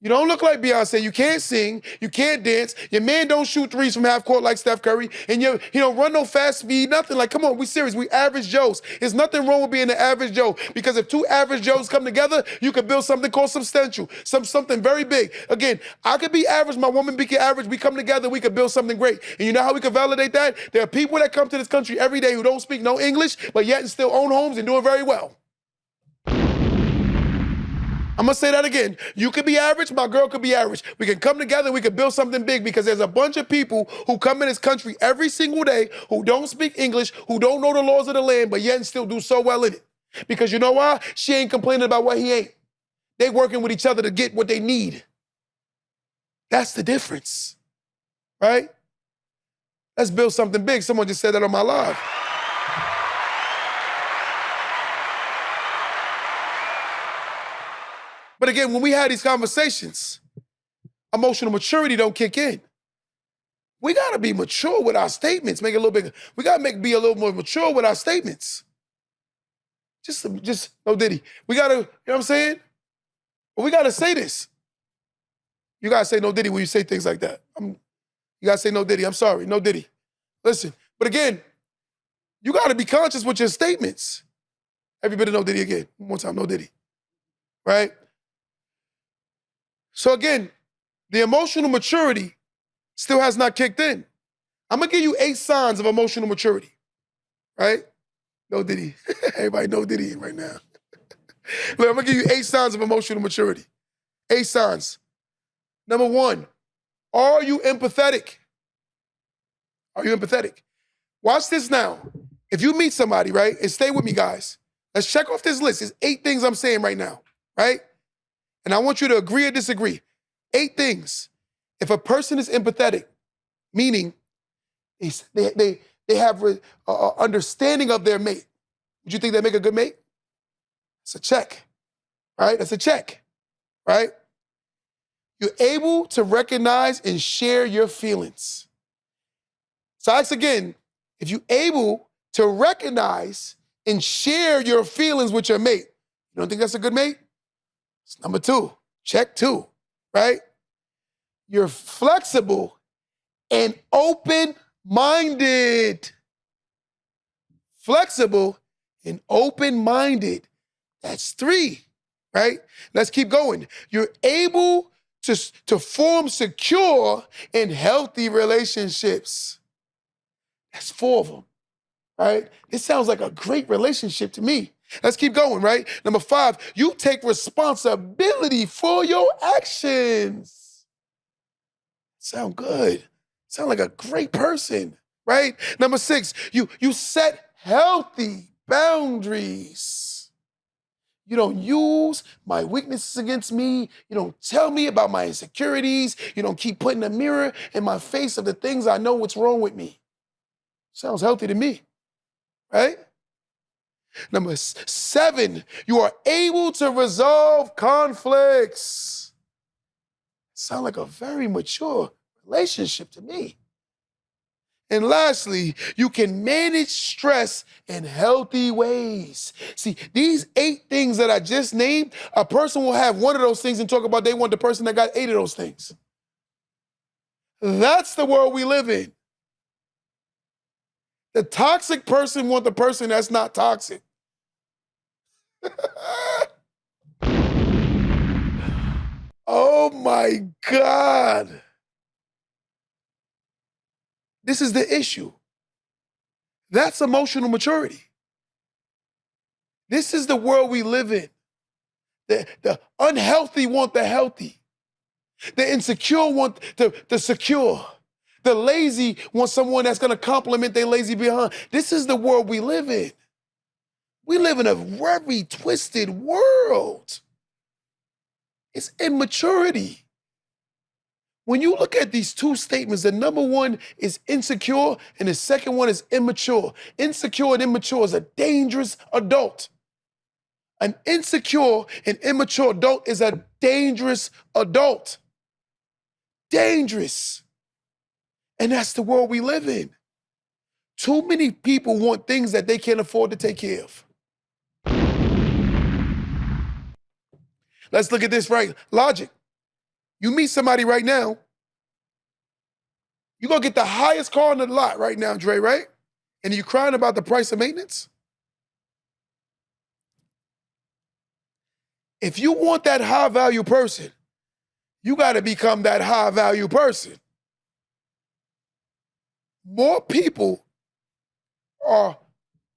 You don't look like Beyonce. You can't sing. You can't dance. Your man don't shoot threes from half court like Steph Curry. And he don't run no fast speed, nothing. Like, come on, we serious. We average Joes. There's nothing wrong with being an average Joe, because if two average Joes come together, you can build something called substantial, something very big. Again, I could be average. My woman be average. We come together, we could build something great. And you know how we can validate that? There are people that come to this country every day who don't speak no English, but yet and still own homes and doing very well. I'm gonna say that again. You could be average, my girl could be average. We can come together, we can build something big, because there's a bunch of people who come in this country every single day who don't speak English, who don't know the laws of the land, but yet and still do so well in it. Because you know why? She ain't complaining about what he ain't. They working with each other to get what they need. That's the difference, right? Let's build something big. Someone just said that on my live. But again, when we have these conversations, emotional maturity don't kick in. We gotta be mature with our statements, make it a little bigger. We gotta be a little more mature with our statements. Just no Diddy. We gotta, you know what I'm saying? But we gotta say this. You gotta say no Diddy when you say things like that. You gotta say no Diddy. I'm sorry, no Diddy. Listen, but again, you gotta be conscious with your statements. Everybody no Diddy again. One more time, no Diddy. Right? So again, the emotional maturity still has not kicked in. I'm gonna give you 8 signs of emotional maturity, right? No Diddy. Everybody no Diddy right now. Look, I'm gonna give you 8 signs of emotional maturity. 8 signs. Number 1, are you empathetic? Are you empathetic? Watch this now. If you meet somebody, right, and stay with me, guys, let's check off this list. There's 8 things I'm saying right now, right? And I want you to agree or disagree. 8 things. If a person is empathetic, meaning they have understanding of their mate, would you think they make a good mate? It's a check, right? That's a check, right? You're able to recognize and share your feelings. So I ask again, if you're able to recognize and share your feelings with your mate, you don't think that's a good mate? It's number 2, check 2, right? You're flexible and open-minded. Flexible and open-minded. That's 3, right? Let's keep going. You're able to form secure and healthy relationships. That's 4 of them, right? This sounds like a great relationship to me. Let's keep going, right? Number 5, you take responsibility for your actions. Sound good. Sound like a great person, right? Number 6, you set healthy boundaries. You don't use my weaknesses against me. You don't tell me about my insecurities. You don't keep putting a mirror in my face of the things I know what's wrong with me. Sounds healthy to me, right? Number 7, you are able to resolve conflicts. Sound like a very mature relationship to me. And lastly, you can manage stress in healthy ways. See, these 8 things that I just named, a person will have one of those things and talk about they want the person that got 8 of those things. That's the world we live in. The toxic person wants the person that's not toxic. Oh my God. This is the issue. That's emotional maturity. This is the world we live in. The unhealthy want the healthy. The insecure want the secure. The lazy want someone that's gonna compliment their lazy behind. This is the world we live in. We live in a very twisted world. It's immaturity. When you look at these 2 statements, the number 1 is insecure and the second one is immature. Insecure and immature is a dangerous adult. An insecure and immature adult is a dangerous adult. Dangerous. And that's the world we live in. Too many people want things that they can't afford to take care of. Let's look at this, right? Logic. You meet somebody right now, you're going to get the highest car in the lot right now, Dre, right? And you're crying about the price of maintenance? If you want that high value person, you got to become that high value person. More people are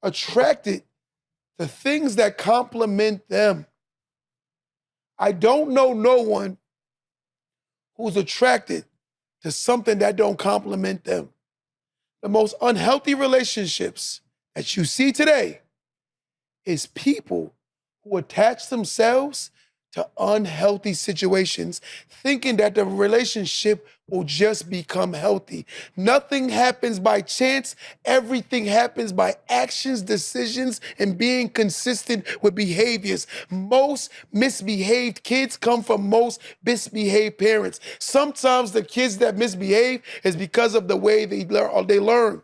attracted to things that complement them. I don't know no one who's attracted to something that don't complement them. The most unhealthy relationships that you see today is people who attach themselves to unhealthy situations, thinking that the relationship will just become healthy. Nothing happens by chance. Everything happens by actions, decisions, and being consistent with behaviors. Most misbehaved kids come from most misbehaved parents. Sometimes the kids that misbehave is because of the way they learn.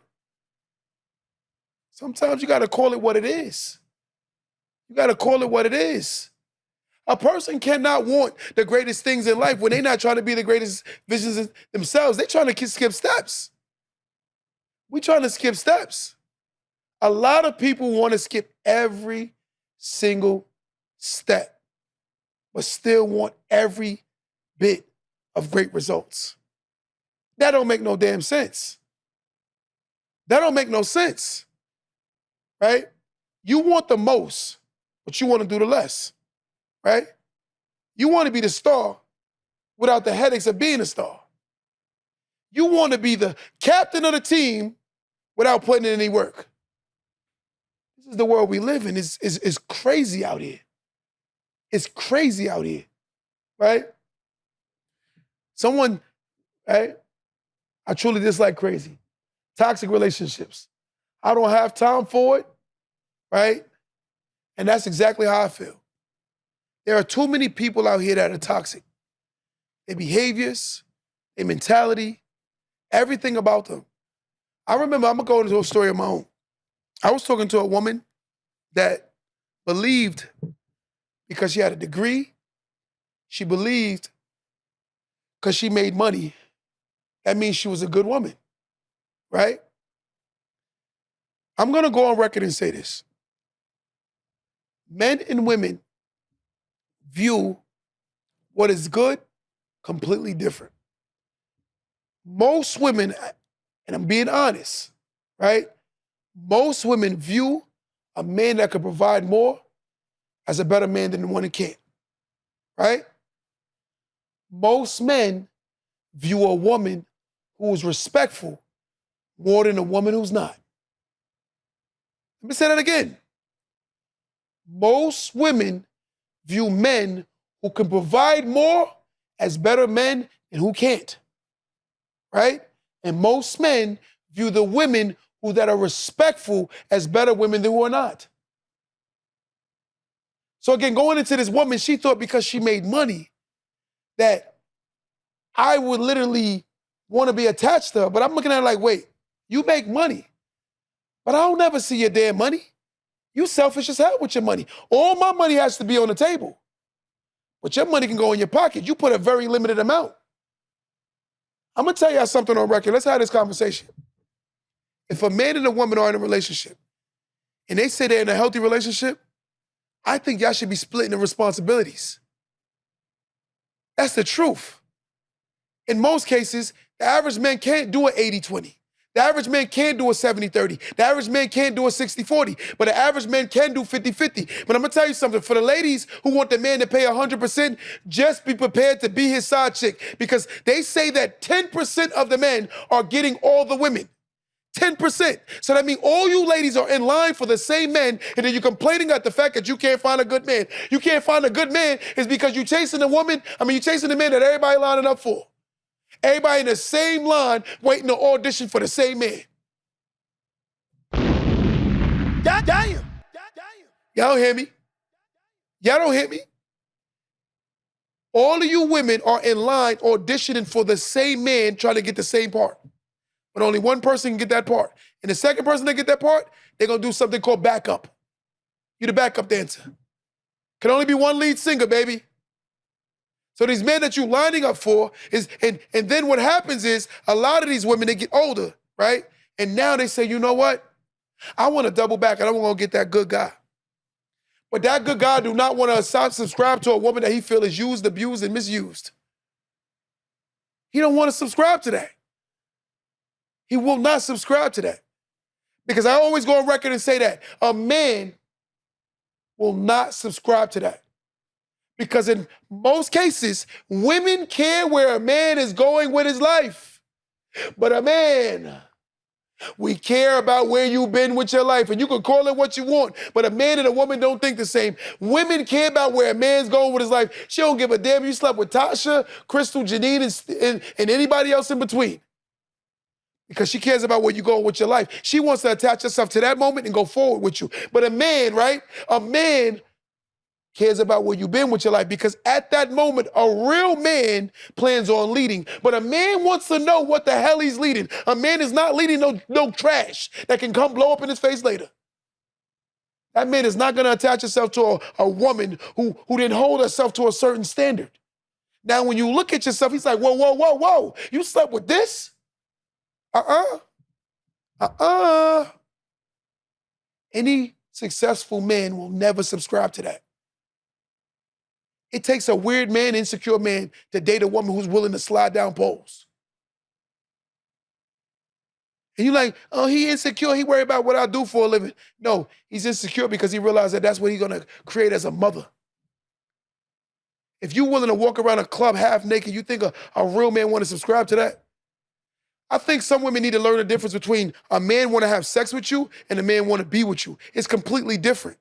Sometimes you got to call it what it is. You got to call it what it is. A person cannot want the greatest things in life when they're not trying to be the greatest visions themselves. They're trying to skip steps. We're trying to skip steps. A lot of people want to skip every single step, but still want every bit of great results. That don't make no damn sense. That don't make no sense, right? You want the most, but you want to do the less. Right? You want to be the star without the headaches of being a star. You want to be the captain of the team without putting in any work. This is the world we live in. It's crazy out here. It's crazy out here, right? Someone, right? I truly dislike crazy. Toxic relationships. I don't have time for it, right? And that's exactly how I feel. There are too many people out here that are toxic. Their behaviors, their mentality, everything about them. I remember, I'm gonna go into a story of my own. I was talking to a woman that believed because she had a degree, she believed because she made money, that means she was a good woman, right? I'm gonna go on record and say this. Men and women view what is good completely different. Most women, and I'm being honest, right? Most women view a man that could provide more as a better man than the one that can't, right? Most men view a woman who is respectful more than a woman who's not. Let me say that again. Most women view men who can provide more as better men and who can't, right? And most men view the women that are respectful as better women than who are not. So again, going into this woman, she thought because she made money that I would literally want to be attached to her. But I'm looking at her like, wait, you make money, but I don't ever see your damn money. You selfish as hell with your money. All my money has to be on the table. But your money can go in your pocket. You put a very limited amount. I'm gonna tell y'all something on record. Let's have this conversation. If a man and a woman are in a relationship and they say they're in a healthy relationship, I think y'all should be splitting the responsibilities. That's the truth. In most cases, the average man can't do an 80-20. The average man can't do a 70-30. The average man can't do a 60-40. But the average man can do 50-50. But I'm gonna tell you something. For the ladies who want the man to pay 100%, just be prepared to be his side chick. Because they say that 10% of the men are getting all the women. 10%. So that means all you ladies are in line for the same men, and then you're complaining at the fact that you can't find a good man. You can't find a good man is because you're chasing you're chasing the man that everybody lining up for. Everybody in the same line waiting to audition for the same man. Damn. Y'all don't hear me? Y'all don't hear me? All of you women are in line auditioning for the same man trying to get the same part. But only one person can get that part. And the second person that get that part, they're gonna do something called backup. You're the backup dancer. Can only be one lead singer, baby. So these men that you're lining up for is, and then what happens is a lot of these women, they get older, right? And now they say, you know what? I want to double back and I want to get that good guy. But that good guy do not want to subscribe to a woman that he feel is used, abused, and misused. He don't want to subscribe to that. He will not subscribe to that. Because I always go on record and say that a man will not subscribe to that. Because in most cases, women care where a man is going with his life. But a man, we care about where you've been with your life. And you can call it what you want, but a man and a woman don't think the same. Women care about where a man's going with his life. She don't give a damn if you slept with Tasha, Crystal, Janine, and anybody else in between. Because she cares about where you're going with your life. She wants to attach herself to that moment and go forward with you. But a man, right? A man cares about where you've been with your life, because at that moment, a real man plans on leading. But a man wants to know what the hell he's leading. A man is not leading no trash that can come blow up in his face later. That man is not going to attach himself to a woman who didn't hold herself to a certain standard. Now, when you look at yourself, he's like, whoa, whoa, whoa, whoa. You slept with this? Any successful man will never subscribe to that. It takes a weird man, insecure man, to date a woman who's willing to slide down poles. And you're like, oh, he insecure, he worried about what I do for a living. No, he's insecure because he realized that that's what he's gonna create as a mother. If you're willing to walk around a club half naked, you think a real man wanna subscribe to that? I think some women need to learn the difference between a man wanna have sex with you and a man wanna be with you. It's completely different.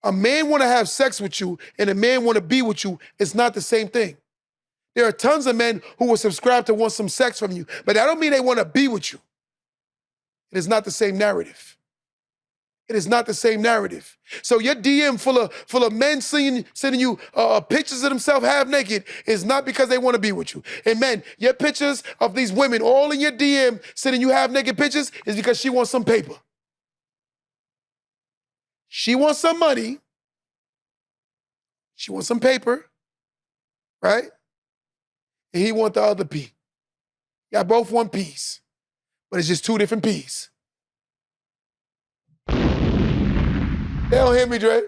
A man want to have sex with you and a man want to be with you is not the same thing. There are tons of men who will subscribe to want some sex from you, but that don't mean they want to be with you. It is not the same narrative. It is not the same narrative. So your DM full of men sending you pictures of themselves half naked is not because they want to be with you. And men, your pictures of these women all in your DM sending you half naked pictures is because she wants some paper. She wants some money. She wants some paper, right? And he wants the other P. Y'all both want P's, but it's just two different P's. They don't hear me, Dre.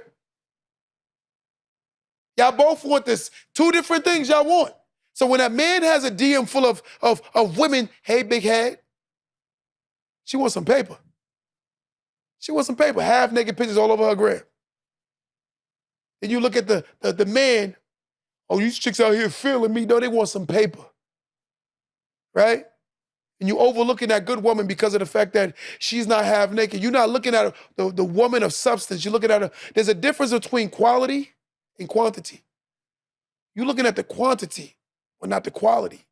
Y'all both want this. Two different things y'all want. So when a man has a DM full of women, hey, big head, she wants some paper. She wants some paper, half naked pictures all over her gram. Then you look at the man, oh, these chicks out here feeling me. No, they want some paper, right? And you overlooking that good woman because of the fact that she's not half naked. You're not looking at the woman of substance. You're looking at her. There's a difference between quality and quantity. You're looking at the quantity, but not the quality.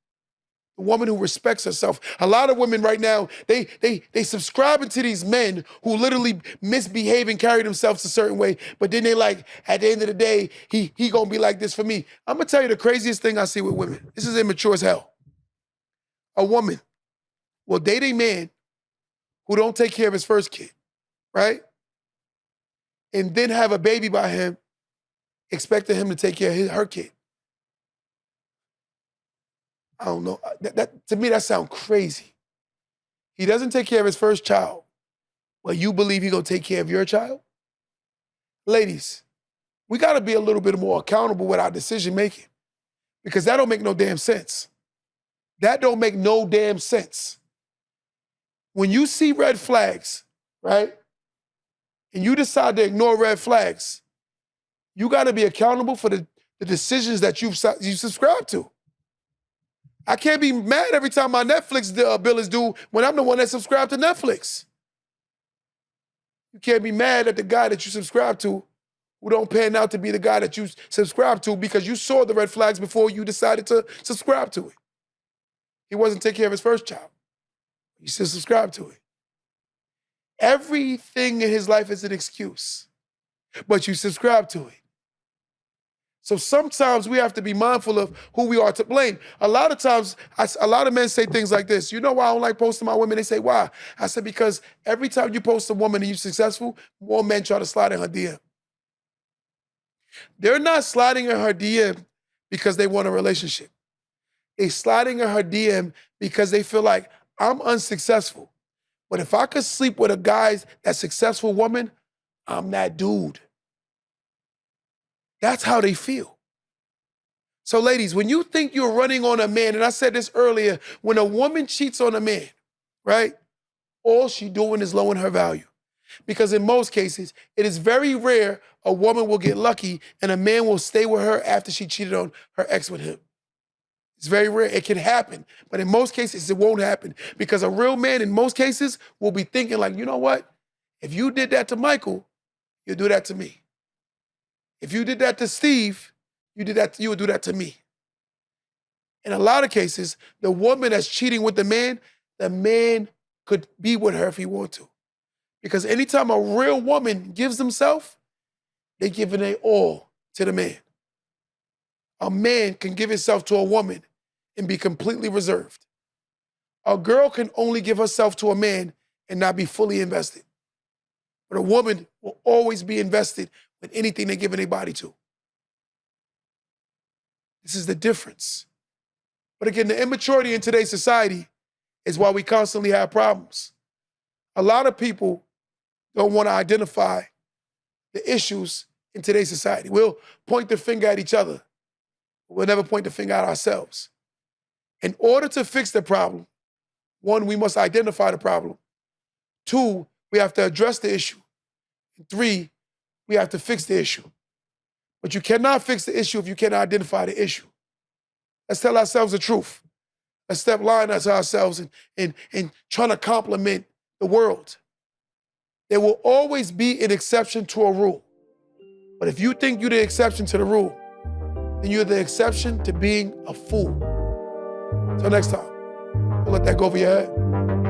The woman who respects herself. A lot of women right now, they subscribing to these men who literally misbehave and carry themselves a certain way, but then they like, at the end of the day, he gonna be like this for me. I'm gonna tell you the craziest thing I see with women. This is immature as hell. A woman will date a man who don't take care of his first kid, right? And then have a baby by him, expecting him to take care of her kid. I don't know. To me, that sounds crazy. He doesn't take care of his first child. Well, you believe he's going to take care of your child? Ladies, we got to be a little bit more accountable with our decision making, because that don't make no damn sense. That don't make no damn sense. When you see red flags, right, and you decide to ignore red flags, you got to be accountable for the decisions that you subscribe to. I can't be mad every time my Netflix bill is due when I'm the one that subscribed to Netflix. You can't be mad at the guy that you subscribe to who don't pan out to be the guy that you subscribe to because you saw the red flags before you decided to subscribe to it. He wasn't taking care of his first child. You still subscribe to it. Everything in his life is an excuse, but you subscribe to it. So sometimes we have to be mindful of who we are to blame. A lot of times, a lot of men say things like this. You know why I don't like posting my women? They say, why? I said, because every time you post a woman and you're successful, more men try to slide in her DM. They're not sliding in her DM because they want a relationship. They sliding in her DM because they feel like I'm unsuccessful. But if I could sleep with a guy that's successful woman, I'm that dude. That's how they feel. So ladies, when you think you're running on a man, and I said this earlier, when a woman cheats on a man, right? All she doing is lowering her value. Because in most cases, it is very rare a woman will get lucky and a man will stay with her after she cheated on her ex with him. It's very rare. It can happen. But in most cases, it won't happen. Because a real man, in most cases, will be thinking like, you know what? If you did that to Michael, you'll do that to me. If you did that to Steve, you would do that to me. In a lot of cases, the woman that's cheating with the man could be with her if he wanted to. Because anytime a real woman gives themselves, they're giving their all to the man. A man can give himself to a woman and be completely reserved. A girl can only give herself to a man and not be fully invested. But a woman will always be invested with anything they give their body to. This is the difference. But again, the immaturity in today's society is why we constantly have problems. A lot of people don't want to identify the issues in today's society. We'll point the finger at each other. We'll never point the finger at ourselves. In order to fix the problem, one, we must identify the problem. Two, we have to address the issue. And three, we have to fix the issue. But you cannot fix the issue if you cannot identify the issue. Let's tell ourselves the truth. Let's stop lying to ourselves and trying to compliment the world. There will always be an exception to a rule. But if you think you're the exception to the rule, then you're the exception to being a fool. Until next time, don't let that go over your head.